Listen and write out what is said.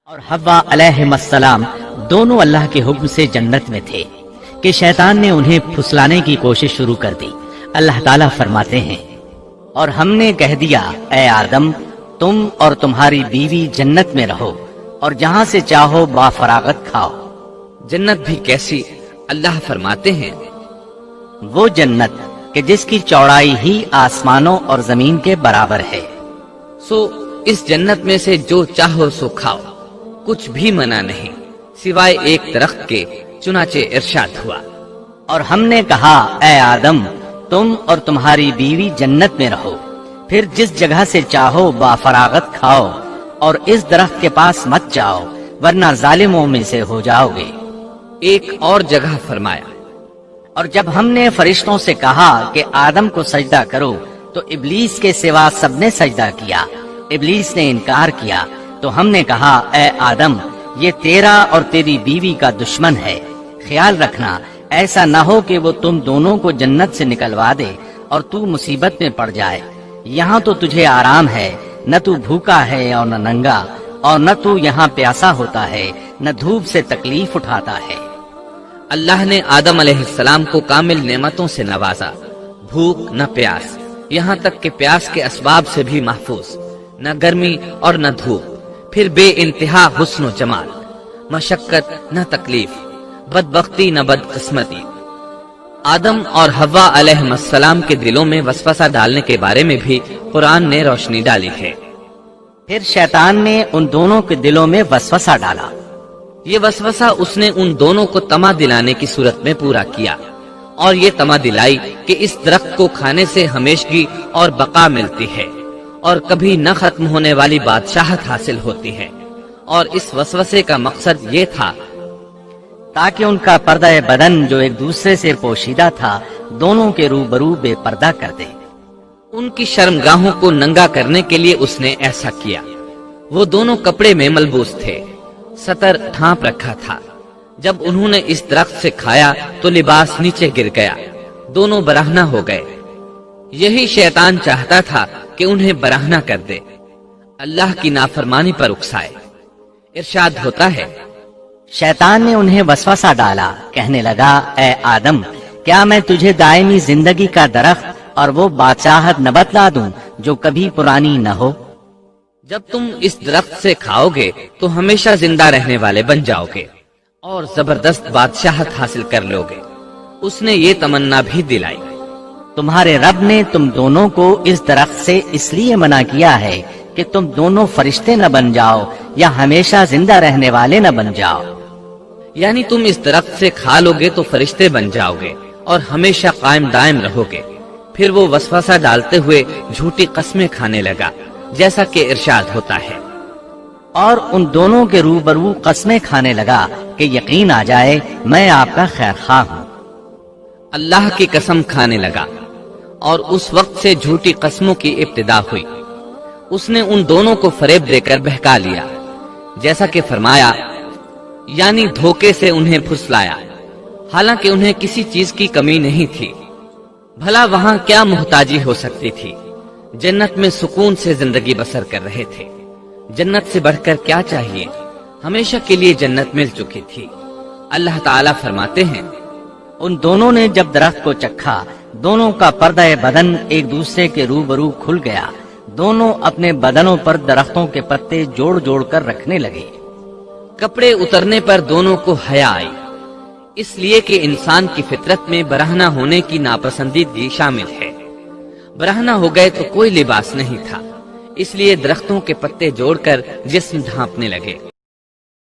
اور حوا علیہ السلام دونوں اللہ کے حکم سے جنت میں تھے کہ شیطان نے انہیں پھسلانے کی کوشش شروع کر دی۔ اللہ تعالیٰ فرماتے ہیں، اور ہم نے کہہ دیا اے آدم تم اور تمہاری بیوی جنت میں رہو اور جہاں سے چاہو با فراغت کھاؤ۔ جنت بھی کیسی؟ اللہ فرماتے ہیں، وہ جنت کہ جس کی چوڑائی ہی آسمانوں اور زمین کے برابر ہے۔ سو اس جنت میں سے جو چاہو سو کھاؤ، کچھ بھی منع نہیں سوائے ایک درخت کے، چنانچہ ارشاد ہوا، اور ہم نے کہا اے آدم تم اور تمہاری بیوی جنت میں رہو، پھر جس جگہ سے چاہو با فراغت کھاؤ، اور اس درخت کے پاس مت جاؤ ورنہ ظالموں میں سے ہو جاؤ گے۔ ایک اور جگہ فرمایا، اور جب ہم نے فرشتوں سے کہا کہ آدم کو سجدہ کرو تو ابلیس کے سوا سب نے سجدہ کیا، ابلیس نے انکار کیا، تو ہم نے کہا اے آدم یہ تیرا اور تیری بیوی کا دشمن ہے، خیال رکھنا ایسا نہ ہو کہ وہ تم دونوں کو جنت سے نکلوا دے اور تو مصیبت میں پڑ جائے۔ یہاں تو تجھے آرام ہے، نہ تو بھوکا ہے اور نہ ننگا، اور نہ تو یہاں پیاسا ہوتا ہے، نہ دھوپ سے تکلیف اٹھاتا ہے۔ اللہ نے آدم علیہ السلام کو کامل نعمتوں سے نوازا، بھوک نہ پیاس، یہاں تک کہ پیاس کے اسباب سے بھی محفوظ، نہ گرمی اور نہ دھوپ، پھر بے انتہا حسن و جمال، مشقت نہ تکلیف، بدبختی نہ بدقسمتی۔ آدم اور حوا علیہ السلام کے دلوں میں وسوسہ ڈالنے کے بارے میں بھی قرآن نے روشنی ڈالی ہے۔ پھر شیطان نے ان دونوں کے دلوں میں وسوسہ ڈالا۔ یہ وسوسہ اس نے ان دونوں کو طمع دلانے کی صورت میں پورا کیا، اور یہ طمع دلائی کہ اس درخت کو کھانے سے ہمیشگی اور بقا ملتی ہے اور کبھی نہ ختم ہونے والی بادشاہت حاصل ہوتی ہے، اور اس وسوسے کا مقصد یہ تھا تاکہ ان کا پردہ بدن جو ایک دوسرے سے پوشیدہ تھا دونوں کے روبرو بے پردہ کر دے۔ ان کی شرمگاہوں کو ننگا کرنے کے لیے اس نے ایسا کیا۔ وہ دونوں کپڑے میں ملبوس تھے، ستر ڈھانپ رکھا تھا۔ جب انہوں نے اس درخت سے کھایا تو لباس نیچے گر گیا، دونوں برہنہ ہو گئے۔ یہی شیطان چاہتا تھا کہ انہیں برہنہ کر دے، اللہ کی نافرمانی پر اکسائے۔ ارشاد ہوتا ہے، شیطان نے انہیں وسوسہ ڈالا، کہنے لگا اے آدم کیا میں تجھے دائمی زندگی کا درخت اور وہ بادشاہت نہ بتلا دوں جو کبھی پرانی نہ ہو؟ جب تم اس درخت سے کھاؤ گے تو ہمیشہ زندہ رہنے والے بن جاؤ گے اور زبردست بادشاہت حاصل کر لو گے۔ اس نے یہ تمنا بھی دلائی، تمہارے رب نے تم دونوں کو اس درخت سے اس لیے منع کیا ہے کہ تم دونوں فرشتے نہ بن جاؤ یا ہمیشہ زندہ رہنے والے نہ بن جاؤ۔ یعنی تم اس درخت سے کھا لو گے تو فرشتے بن جاؤ گے اور ہمیشہ قائم دائم رہو گے۔ پھر وہ وسوسہ ڈالتے ہوئے جھوٹی قسمیں کھانے لگا، جیسا کہ ارشاد ہوتا ہے، اور ان دونوں کے روبرو قسمیں کھانے لگا کہ یقین آ جائے میں آپ کا خیر خواہ ہوں۔ اللہ کی قسم کھانے لگا، اور اس وقت سے جھوٹی قسموں کی ابتدا ہوئی۔ اس نے ان دونوں کو فریب دے کر بہکا لیا، جیسا کہ فرمایا، یعنی دھوکے سے انہیں پھسلایا، حالانکہ انہیں کسی چیز کی کمی نہیں تھی۔ بھلا وہاں کیا محتاجی ہو سکتی تھی؟ جنت میں سکون سے زندگی بسر کر رہے تھے، جنت سے بڑھ کر کیا چاہیے؟ ہمیشہ کے لیے جنت مل چکی تھی۔ اللہ تعالیٰ فرماتے ہیں، ان دونوں نے جب درخت کو چکھا دونوں کا پردہ بدن ایک دوسرے کے روبرو کھل گیا، دونوں اپنے بدنوں پر درختوں کے پتے جوڑ جوڑ کر رکھنے لگے۔ کپڑے اترنے پر دونوں کو حیا آئی، اس لیے کہ انسان کی فطرت میں برہنہ ہونے کی ناپسندیدگی شامل ہے۔ برہنہ ہو گئے تو کوئی لباس نہیں تھا، اس لیے درختوں کے پتے جوڑ کر جسم ڈھانپنے لگے۔